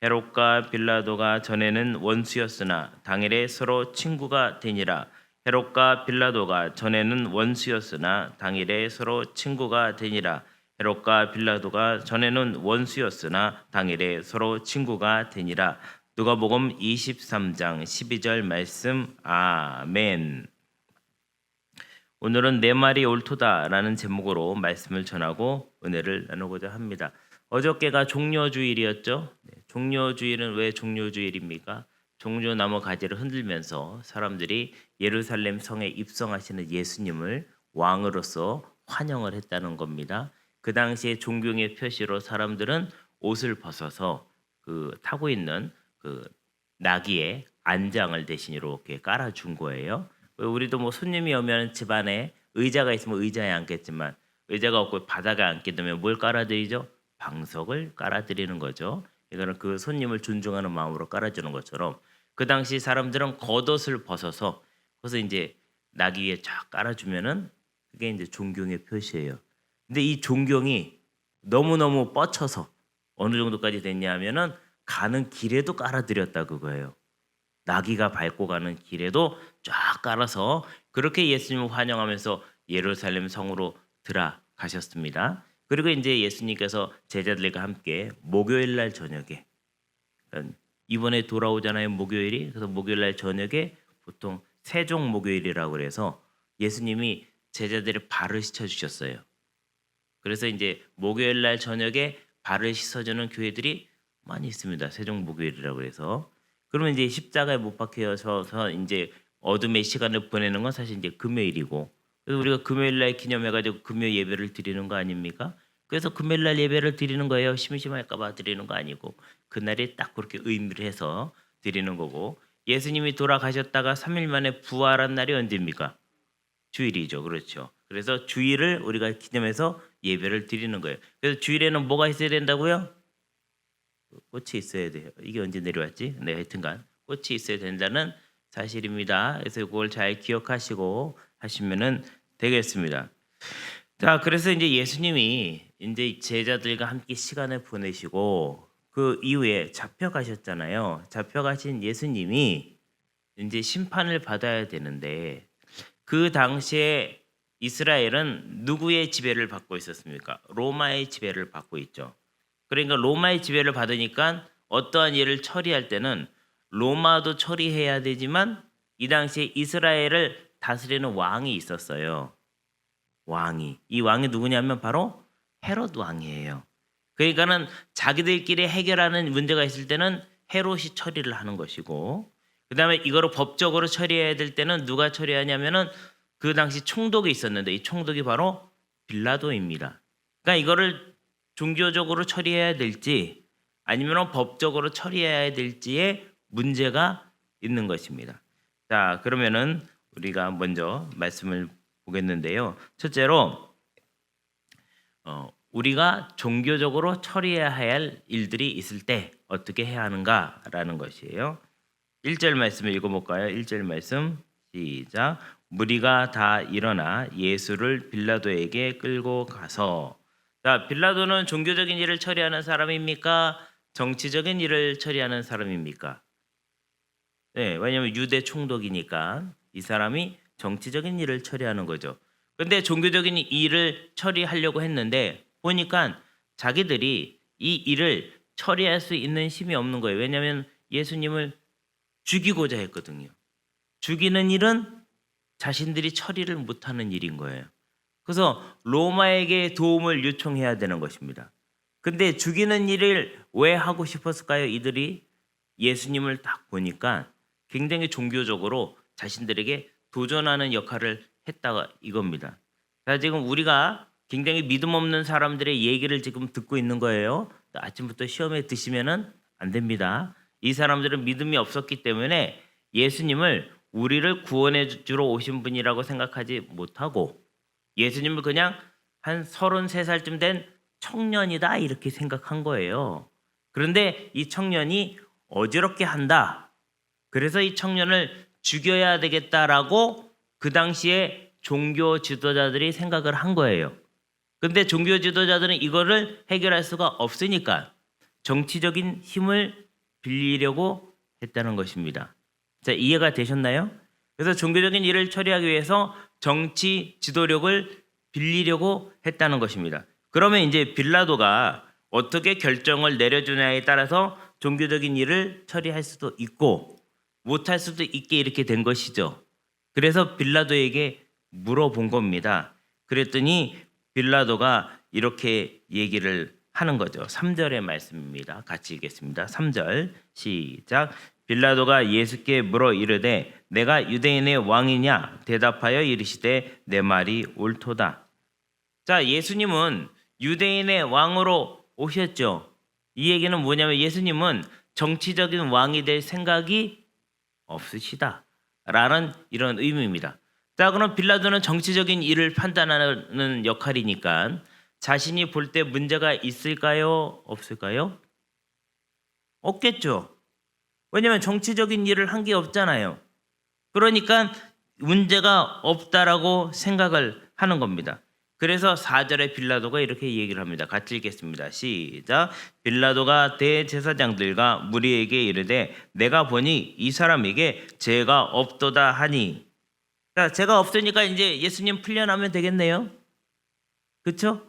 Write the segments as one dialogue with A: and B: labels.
A: 헤롯과 빌라도가 전에는 원수였으나 당일에 서로 친구가 되니라. 헤롯과 빌라도가 전에는 원수였으나 당일에 서로 친구가 되니라. 헤롯과 빌라도가 전에는 원수였으나 당일에 서로 친구가 되니라. 누가복음 23장 12절 말씀. 아멘. 오늘은 내 말이 옳도다라는 제목으로 말씀을 전하고 은혜를 나누고자 합니다. 어저께가 종려주일이었죠. 종려주일은 왜 종려주일입니까? 종려나무 가지를 흔들면서 사람들이 예루살렘 성에 입성하시는 예수님을 왕으로서 환영을 했다는 겁니다. 그 당시에 존경의 표시로 사람들은 옷을 벗어서 타고 있는 나귀의 안장을 대신 이렇게 깔아준 거예요. 우리도 뭐 손님이 오면 집안에 의자가 있으면 의자에 앉겠지만 의자가 없고 바닥에 앉게 되면 뭘 깔아드리죠? 방석을 깔아드리는 거죠. 이거는 그 손님을 존중하는 마음으로 깔아주는 것처럼 그 당시 사람들은 겉옷을 벗어서 그래서 이제 나귀에 쫙 깔아주면은 그게 이제 존경의 표시예요. 근데 이 존경이 너무너무 뻗쳐서 어느 정도까지 됐냐면은 가는 길에도 깔아드렸다 그거예요. 나귀가 밟고 가는 길에도 쫙 깔아서 그렇게 예수님을 환영하면서 예루살렘 성으로 들어가셨습니다. 그리고 이제 예수님께서 제자들과 함께 목요일 날 저녁에 이번에 돌아오잖아요. 목요일이. 그래서 목요일 날 저녁에 보통 세종 목요일이라고 그래서 예수님이 제자들의 발을 씻어 주셨어요. 그래서 이제 목요일 날 저녁에 발을 씻어주는 교회들이 많이 있습니다. 세종 목요일이라고 그래서. 그러면 이제 십자가에 못 박혀서 이제 어둠의 시간을 보내는 건 사실 이제 금요일이고, 그래서 우리가 금요일 날 기념해가지고 금요 예배를 드리는 거 아닙니까? 그래서 금요일 날 예배를 드리는 거예요. 심심할까봐 드리는 거 아니고 그날이 딱 그렇게 의미를 해서 드리는 거고, 예수님이 돌아가셨다가 3일 만에 부활한 날이 언제입니까? 주일이죠. 그렇죠. 그래서 주일을 우리가 기념해서 예배를 드리는 거예요. 그래서 주일에는 뭐가 있어야 된다고요? 꽃이 있어야 돼요. 이게 언제 내려왔지? 네, 하여튼간 꽃이 있어야 된다는 사실입니다. 그래서 그걸 잘 기억하시고 하시면은 되겠습니다. 자, 그래서 이제 예수님이 이제 제자들과 함께 시간을 보내시고 그 이후에 잡혀가셨잖아요. 잡혀가신 예수님이 이제 심판을 받아야 되는데 그 당시에 이스라엘은 누구의 지배를 받고 있었습니까? 로마의 지배를 받고 있죠. 그러니까 로마의 지배를 받으니까 어떠한 일을 처리할 때는 로마도 처리해야 되지만 이 당시에 이스라엘을 다스리는 왕이 있었어요. 이 왕이 누구냐면 바로 헤롯 왕이에요. 그러니까는 자기들끼리 해결하는 문제가 있을 때는 헤롯이 처리를 하는 것이고, 그다음에 이거를 법적으로 처리해야 될 때는 누가 처리하냐면은 그 당시 총독이 있었는데 이 총독이 바로 빌라도입니다. 그러니까 이거를 종교적으로 처리해야 될지 아니면 법적으로 처리해야 될지에 문제가 있는 것입니다. 자, 그러면은 우리가 먼저 말씀을 보겠는데요. 첫째로 우리가 종교적으로 처리해야 할 일들이 있을 때 어떻게 해야 하는가라는 것이에요. 1절 말씀을 읽어볼까요? 1절 말씀 시작. 무리가 다 일어나 예수를 빌라도에게 끌고 가서. 자, 빌라도는 종교적인 일을 처리하는 사람입니까? 정치적인 일을 처리하는 사람입니까? 네, 왜냐하면 유대 총독이니까 이 사람이 정치적인 일을 처리하는 거죠. 그런데 종교적인 일을 처리하려고 했는데 보니까 자기들이 이 일을 처리할 수 있는 힘이 없는 거예요. 왜냐하면 예수님을 죽이고자 했거든요. 죽이는 일은 자신들이 처리를 못하는 일인 거예요. 그래서 로마에게 도움을 요청해야 되는 것입니다. 근데 죽이는 일을 왜 하고 싶었을까요? 이들이 예수님을 딱 보니까 굉장히 종교적으로 자신들에게 도전하는 역할을 했다 이겁니다. 자, 지금 우리가 굉장히 믿음 없는 사람들의 얘기를 지금 듣고 있는 거예요. 아침부터 시험에 드시면은 안 됩니다. 이 사람들은 믿음이 없었기 때문에 예수님을 우리를 구원해 주러 오신 분이라고 생각하지 못하고 예수님을 그냥 한 33살쯤 된 청년이다 이렇게 생각한 거예요. 그런데 이 청년이 어지럽게 한다. 그래서 이 청년을 죽여야 되겠다라고 그 당시에 종교 지도자들이 생각을 한 거예요. 근데 종교 지도자들은 이거를 해결할 수가 없으니까 정치적인 힘을 빌리려고 했다는 것입니다. 자, 이해가 되셨나요? 그래서 종교적인 일을 처리하기 위해서 정치 지도력을 빌리려고 했다는 것입니다. 그러면 이제 빌라도가 어떻게 결정을 내려주냐에 따라서 종교적인 일을 처리할 수도 있고 못할 수도 있게 이렇게 된 것이죠. 그래서 빌라도에게 물어본 겁니다. 그랬더니 빌라도가 이렇게 얘기를 하는 거죠. 3절의 말씀입니다. 같이 읽겠습니다. 3절 시작. 빌라도가 예수께 물어 이르되 내가 유대인의 왕이냐 대답하여 이르시되 내 말이 옳도다. 자, 예수님은 유대인의 왕으로 오셨죠. 이 얘기는 뭐냐면 예수님은 정치적인 왕이 될 생각이 없으시다 라는 이런 의미입니다. 자, 그럼 빌라도는 정치적인 일을 판단하는 역할이니까 자신이 볼 때 문제가 있을까요? 없을까요? 없겠죠. 왜냐하면 정치적인 일을 한 게 없잖아요. 그러니까 문제가 없다라고 생각을 하는 겁니다. 그래서 4절에 빌라도가 이렇게 얘기를 합니다. 같이 읽겠습니다. 시작. 빌라도가 대제사장들과 무리에게 이르되 내가 보니 이 사람에게 죄가 없도다 하니. 자, 죄가 없으니까 이제 예수님 풀려나면 되겠네요. 그렇죠?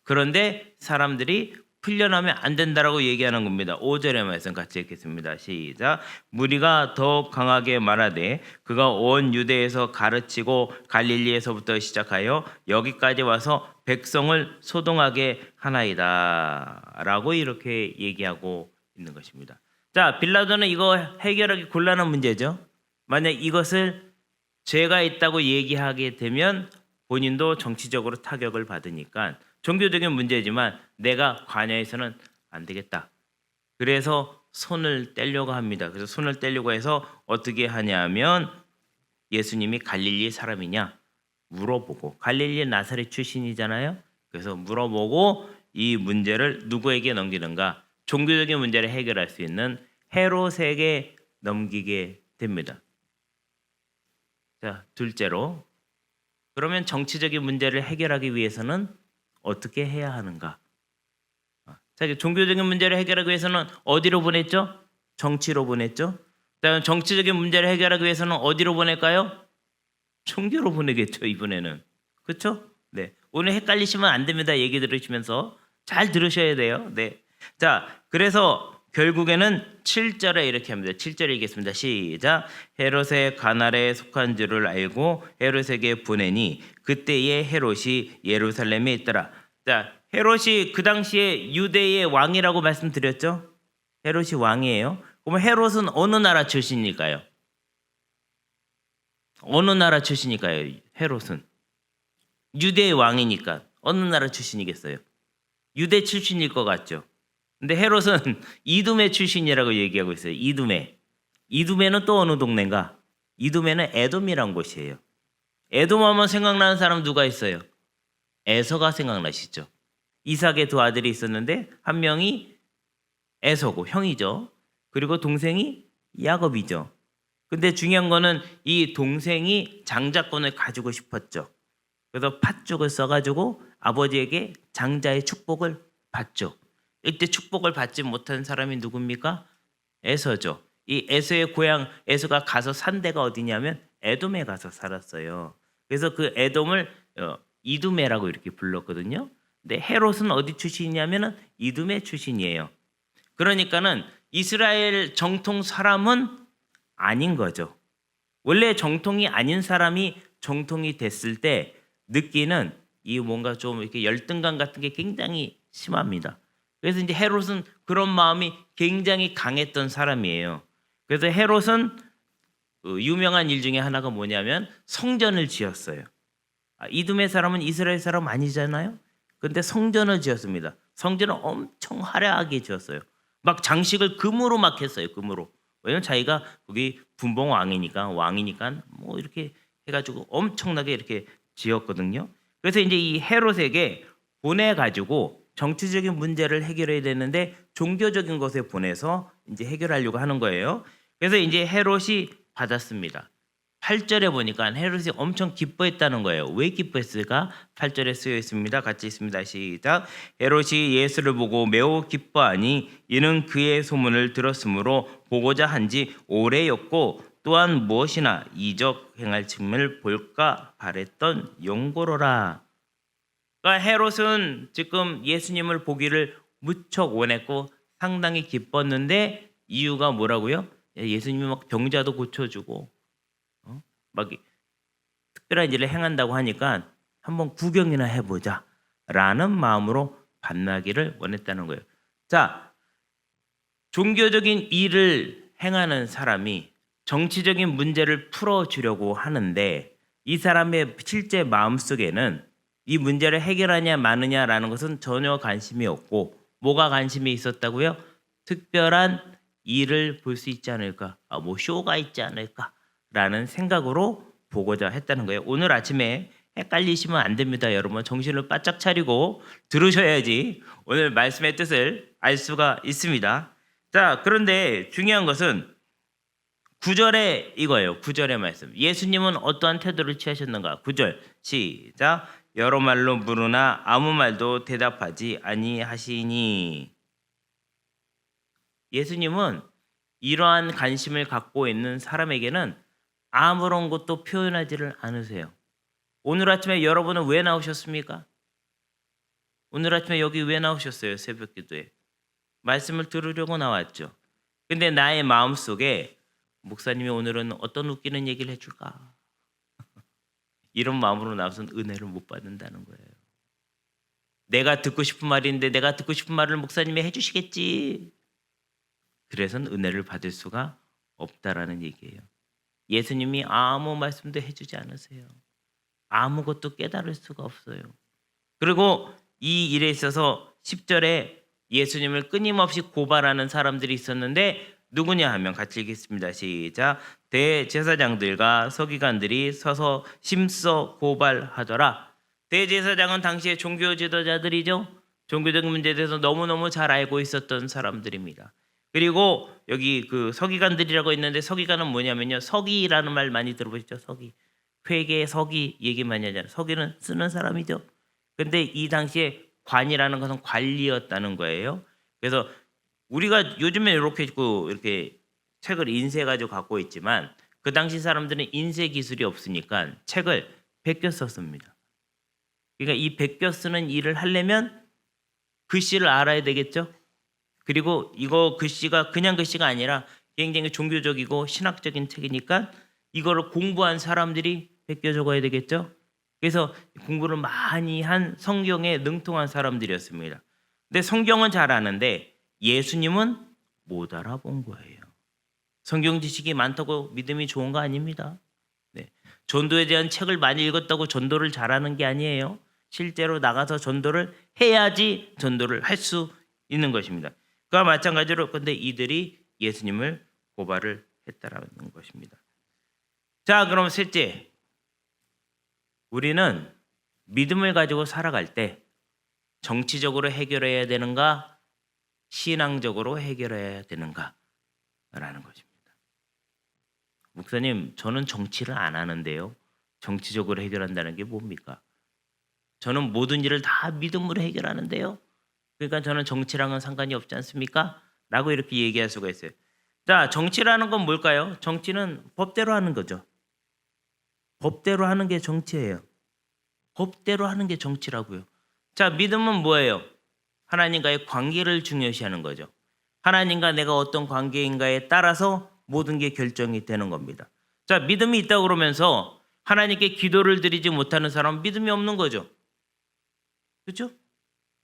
A: 그런데 사람들이 풀려나면 안 된다라고 얘기하는 겁니다. 5절의 말씀 같이 읽겠습니다. 시작. 무리가 더욱 강하게 말하되 그가 온 유대에서 가르치고 갈릴리에서부터 시작하여 여기까지 와서 백성을 소동하게 하나이다 라고 이렇게 얘기하고 있는 것입니다. 자, 빌라도는 이거 해결하기 곤란한 문제죠. 만약 이것을 죄가 있다고 얘기하게 되면 본인도 정치적으로 타격을 받으니까 종교적인 문제지만 내가 관여해서는 안 되겠다. 그래서 손을 떼려고 합니다. 그래서 손을 떼려고 해서 어떻게 하냐면 예수님이 갈릴리 사람이냐 물어보고, 갈릴리 나사렛 출신이잖아요. 그래서 물어보고 이 문제를 누구에게 넘기는가? 종교적인 문제를 해결할 수 있는 헤롯에게 넘기게 됩니다. 자, 둘째로, 그러면 정치적인 문제를 해결하기 위해서는 어떻게 해야 하는가? 자, 종교적인 문제를 해결하기 위해서는 어디로 보냈죠? 정치로 보냈죠. 그다음에 정치적인 문제를 해결하기 위해서는 어디로 보낼까요? 종교로 보내겠죠, 이번에는. 그렇죠? 네. 오늘 헷갈리시면 안 됩니다. 얘기 들으시면서 잘 들으셔야 돼요. 네. 자, 그래서 결국에는 7절에 이렇게 합니다. 7절에 읽겠습니다. 시작. 헤롯의 관할에 속한 줄을 알고 헤롯에게 보내니 그때의 헤롯이 예루살렘에 있더라. 자, 헤롯이 그 당시에 유대의 왕이라고 말씀드렸죠. 헤롯이 왕이에요. 그럼 헤롯은 어느 나라 출신일까요? 어느 나라 출신일까요? 헤롯은 유대의 왕이니까 어느 나라 출신이겠어요? 유대 출신일 것 같죠. 근데 헤롯은 이두메 출신이라고 얘기하고 있어요. 이두메. 이두메는 또 어느 동네인가? 이두메는 에돔이란 곳이에요. 에돔 하면 생각나는 사람 누가 있어요? 에서가 생각나시죠? 이삭의 두 아들이 있었는데 한 명이 에서고 형이죠. 그리고 동생이 야곱이죠. 근데 중요한 거는 이 동생이 장자권을 가지고 싶었죠. 그래서 팥죽을 써가지고 아버지에게 장자의 축복을 받죠. 이때 축복을 받지 못한 사람이 누굽니까? 에서죠. 이 에서의 고향, 에서가 가서 산 데가 어디냐면 에돔에 가서 살았어요. 그래서 그 에돔을 이두메라고 이렇게 불렀거든요. 근데 헤롯은 어디 출신이냐면은 이두메 출신이에요. 그러니까는 이스라엘 정통 사람은 아닌 거죠. 원래 정통이 아닌 사람이 정통이 됐을 때 느끼는 이 뭔가 좀 이렇게 열등감 같은 게 굉장히 심합니다. 그래서 이제 헤롯은 그런 마음이 굉장히 강했던 사람이에요. 그래서 헤롯은 유명한 일 중에 하나가 뭐냐면 성전을 지었어요. 이두메 사람은 이스라엘 사람 아니잖아요. 근데 성전을 지었습니다. 성전을 엄청 화려하게 지었어요. 막 장식을 금으로 막 했어요. 금으로. 왜냐면 자기가 거기 분봉 왕이니까 뭐 이렇게 해가지고 엄청나게 이렇게 지었거든요. 그래서 이제 이 헤롯에게 보내가지고 정치적인 문제를 해결해야 되는데 종교적인 것에 보내서 이제 해결하려고 하는 거예요. 그래서 이제 헤롯이 받았습니다. 8절에 보니까 헤롯이 엄청 기뻐했다는 거예요. 왜 기뻐했을까? 8절에 쓰여 있습니다. 같이 있습니다. 시작. 헤롯이 예수를 보고 매우 기뻐하니 이는 그의 소문을 들었으므로 보고자 한지 오래였고 또한 무엇이나 이적 행할 틈을 볼까 바랬던 용고로라. 그러니까 헤롯은 지금 예수님을 보기를 무척 원했고 상당히 기뻤는데 이유가 뭐라고요? 예수님이 막 병자도 고쳐주고 막 특별한 일을 행한다고 하니까 한번 구경이나 해보자 라는 마음으로 만나기를 원했다는 거예요. 자, 종교적인 일을 행하는 사람이 정치적인 문제를 풀어주려고 하는데 이 사람의 실제 마음속에는 이 문제를 해결하냐 마느냐라는 것은 전혀 관심이 없고 뭐가 관심이 있었다고요? 특별한 일을 볼 수 있지 않을까? 뭐 쇼가 있지 않을까라는 생각으로 보고자 했다는 거예요. 오늘 아침에 헷갈리시면 안 됩니다. 여러분 정신을 바짝 차리고 들으셔야지 오늘 말씀의 뜻을 알 수가 있습니다. 자, 그런데 중요한 것은 9절에 이거예요. 9절의 말씀. 예수님은 어떠한 태도를 취하셨는가? 9절 시작. 여러 말로 물으나 아무 말도 대답하지 아니하시니. 예수님은 이러한 관심을 갖고 있는 사람에게는 아무런 것도 표현하지를 않으세요. 오늘 아침에 여러분은 왜 나오셨습니까? 오늘 아침에 여기 왜 나오셨어요? 새벽 기도에. 말씀을 들으려고 나왔죠. 근데 나의 마음속에 목사님이 오늘은 어떤 웃기는 얘기를 해줄까? 이런 마음으로 나와서는 은혜를 못 받는다는 거예요. 내가 듣고 싶은 말인데 내가 듣고 싶은 말을 목사님이 해주시겠지. 그래서는 은혜를 받을 수가 없다라는 얘기예요. 예수님이 아무 말씀도 해주지 않으세요. 아무것도 깨달을 수가 없어요. 그리고 이 일에 있어서 10절에 예수님을 끊임없이 고발하는 사람들이 있었는데 누구냐 하면 같이 읽겠습니다. 시작. 대제사장들과 서기관들이 서서 심써 고발하더라. 대제사장은 당시의 종교 지도자들이죠. 종교적 문제에 대해서 너무너무 잘 알고 있었던 사람들입니다. 그리고 여기 그 서기관들이라고 있는데 서기관은 뭐냐면요. 서기라는 말 많이 들어보셨죠? 서기. 회계 서기 얘기 많이 하잖아요. 서기는 쓰는 사람이죠. 근데 이 당시에 관이라는 것은 관리였다는 거예요. 그래서 우리가 요즘에 이렇게 책을 인쇄해가지고 갖고 있지만 그 당시 사람들은 인쇄 기술이 없으니까 책을 베껴 썼습니다. 그러니까 이 베껴 쓰는 일을 하려면 글씨를 알아야 되겠죠. 그리고 이거 글씨가 그냥 글씨가 아니라 굉장히 종교적이고 신학적인 책이니까 이거를 공부한 사람들이 베껴 적어야 되겠죠. 그래서 공부를 많이 한 성경에 능통한 사람들이었습니다. 근데 성경은 잘 아는데 예수님은 못 알아본 거예요. 성경 지식이 많다고 믿음이 좋은 거 아닙니다. 네. 전도에 대한 책을 많이 읽었다고 전도를 잘하는 게 아니에요. 실제로 나가서 전도를 해야지 전도를 할 수 있는 것입니다. 그와 마찬가지로 근데 이들이 예수님을 고발을 했다라는 것입니다. 자, 그럼 셋째, 우리는 믿음을 가지고 살아갈 때 정치적으로 해결해야 되는가, 신앙적으로 해결해야 되는가라는 것입니다. 목사님, 저는 정치를 안 하는데요. 정치적으로 해결한다는 게 뭡니까? 저는 모든 일을 다 믿음으로 해결하는데요. 그러니까 저는 정치랑은 상관이 없지 않습니까? 라고 이렇게 얘기할 수가 있어요. 자, 정치라는 건 뭘까요? 정치는 법대로 하는 거죠. 법대로 하는 게 정치예요. 법대로 하는 게 정치라고요. 자, 믿음은 뭐예요? 하나님과의 관계를 중요시하는 거죠. 하나님과 내가 어떤 관계인가에 따라서 모든 게 결정이 되는 겁니다. 자, 믿음이 있다고 그러면서 하나님께 기도를 드리지 못하는 사람은 믿음이 없는 거죠. 그렇죠?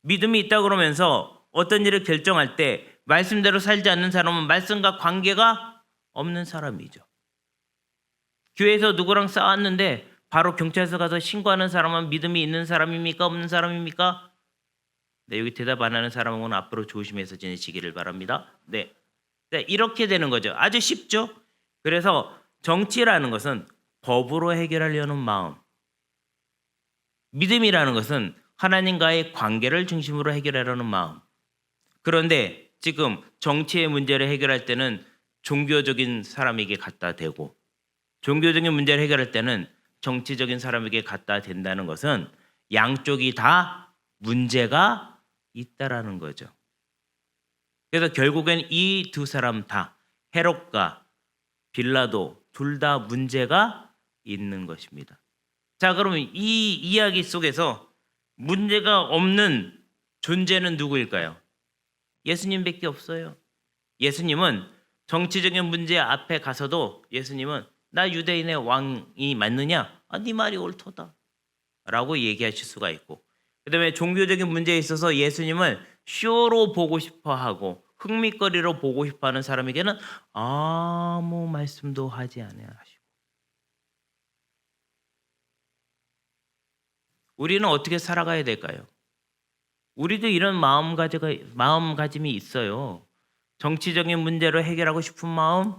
A: 믿음이 있다고 그러면서 어떤 일을 결정할 때 말씀대로 살지 않는 사람은 말씀과 관계가 없는 사람이죠. 교회에서 누구랑 싸웠는데 바로 경찰서 가서 신고하는 사람은 믿음이 있는 사람입니까? 없는 사람입니까? 네, 여기 대답 안 하는 사람은 앞으로 조심해서 지내시기를 바랍니다. 네, 이렇게 되는 거죠. 아주 쉽죠? 그래서 정치라는 것은 법으로 해결하려는 마음, 믿음이라는 것은 하나님과의 관계를 중심으로 해결하려는 마음. 그런데 지금 정치의 문제를 해결할 때는 종교적인 사람에게 갖다 대고 종교적인 문제를 해결할 때는 정치적인 사람에게 갖다 댄다는 것은 양쪽이 다 문제가 있다라는 거죠. 그래서 결국엔 이 두 사람 다 헤롯과 빌라도 둘 다 문제가 있는 것입니다. 자, 그러면 이 이야기 속에서 문제가 없는 존재는 누구일까요? 예수님밖에 없어요. 예수님은 정치적인 문제 앞에 가서도 예수님은 나 유대인의 왕이 맞느냐? 네 말이 옳도다 라고 얘기하실 수가 있고, 그 다음에 종교적인 문제에 있어서 예수님을 쇼로 보고 싶어하고 흥미거리로 보고 싶어하는 사람에게는 아무 말씀도 하지 아니하시고. 우리는 어떻게 살아가야 될까요? 우리도 이런 마음가짐이 있어요. 정치적인 문제로 해결하고 싶은 마음,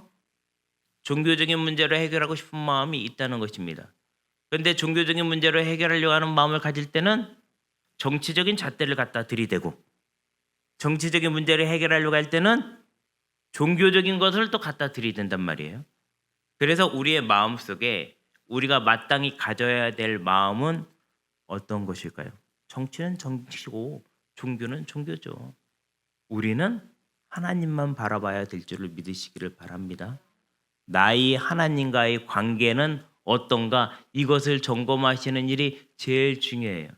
A: 종교적인 문제로 해결하고 싶은 마음이 있다는 것입니다. 그런데 종교적인 문제로 해결하려고 하는 마음을 가질 때는 정치적인 잣대를 갖다 들이대고, 정치적인 문제를 해결하려고 할 때는 종교적인 것을 또 갖다 들이댄단 말이에요. 그래서 우리의 마음속에 우리가 마땅히 가져야 될 마음은 어떤 것일까요? 정치는 정치고 종교는 종교죠. 우리는 하나님만 바라봐야 될 줄을 믿으시기를 바랍니다. 나의 하나님과의 관계는 어떤가, 이것을 점검하시는 일이 제일 중요해요.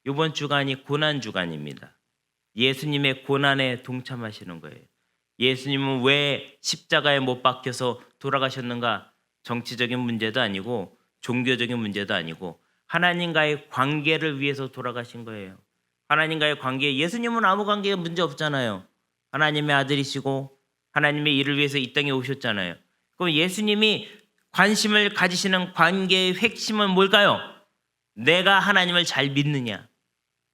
A: 이번 주간이 고난 주간입니다. 예수님의 고난에 동참하시는 거예요. 예수님은 왜 십자가에 못 박혀서 돌아가셨는가? 정치적인 문제도 아니고 종교적인 문제도 아니고 하나님과의 관계를 위해서 돌아가신 거예요. 하나님과의 관계, 예수님은 아무 관계에 문제 없잖아요. 하나님의 아들이시고 하나님의 일을 위해서 이 땅에 오셨잖아요. 그럼 예수님이 관심을 가지시는 관계의 핵심은 뭘까요? 내가 하나님을 잘 믿느냐?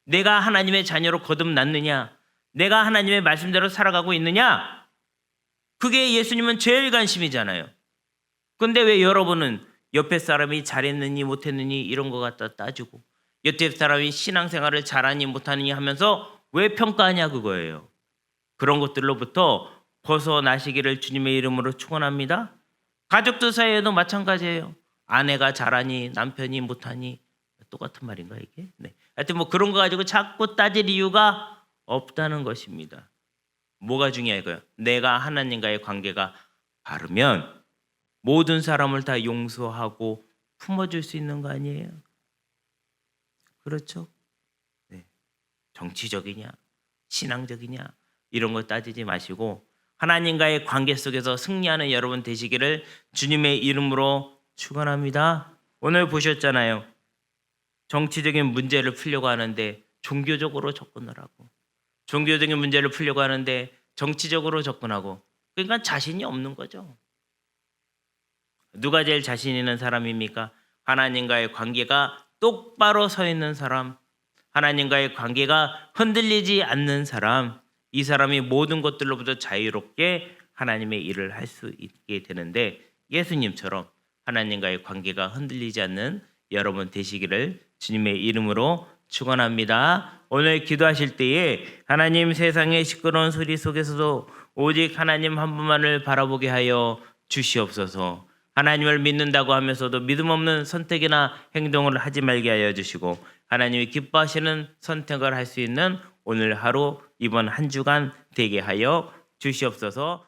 A: 내가 하나님의 자녀로 거듭났느냐? 내가 하나님의 말씀대로 살아가고 있느냐? 그게 예수님은 제일 관심이잖아요. 근데 왜 여러분은 옆에 사람이 잘했느니 못했느니 이런 거 갖다 따지고, 옆에 사람이 신앙생활을 잘하니 못하니 하면서 왜 평가하냐 그거예요. 그런 것들로부터 벗어나시기를 주님의 이름으로 축원합니다. 가족들 사이에도 마찬가지예요. 아내가 잘하니 남편이 못하니 똑같은 말인가 이게? 네. 하여튼 뭐 그런 거 가지고 자꾸 따질 이유가 없다는 것입니다. 뭐가 중요해요? 내가 하나님과의 관계가 바르면 모든 사람을 다 용서하고 품어줄 수 있는 거 아니에요? 그렇죠? 네. 정치적이냐, 신앙적이냐 이런 거 따지지 마시고 하나님과의 관계 속에서 승리하는 여러분 되시기를 주님의 이름으로 축원합니다. 오늘 보셨잖아요. 정치적인 문제를 풀려고 하는데 종교적으로 접근하라고. 종교적인 문제를 풀려고 하는데 정치적으로 접근하고. 그러니까 자신이 없는 거죠. 누가 제일 자신 있는 사람입니까? 하나님과의 관계가 똑바로 서 있는 사람, 하나님과의 관계가 흔들리지 않는 사람, 이 사람이 모든 것들로부터 자유롭게 하나님의 일을 할 수 있게 되는데, 예수님처럼 하나님과의 관계가 흔들리지 않는 여러분 되시기를 주님의 이름으로 축원합니다. 오늘 기도하실 때에 하나님, 세상의 시끄러운 소리 속에서도 오직 하나님 한 분만을 바라보게 하여 주시옵소서. 하나님을 믿는다고 하면서도 믿음 없는 선택이나 행동을 하지 말게 하여 주시고, 하나님이 기뻐하시는 선택을 할 수 있는 오늘 하루, 이번 한 주간 되게 하여 주시옵소서.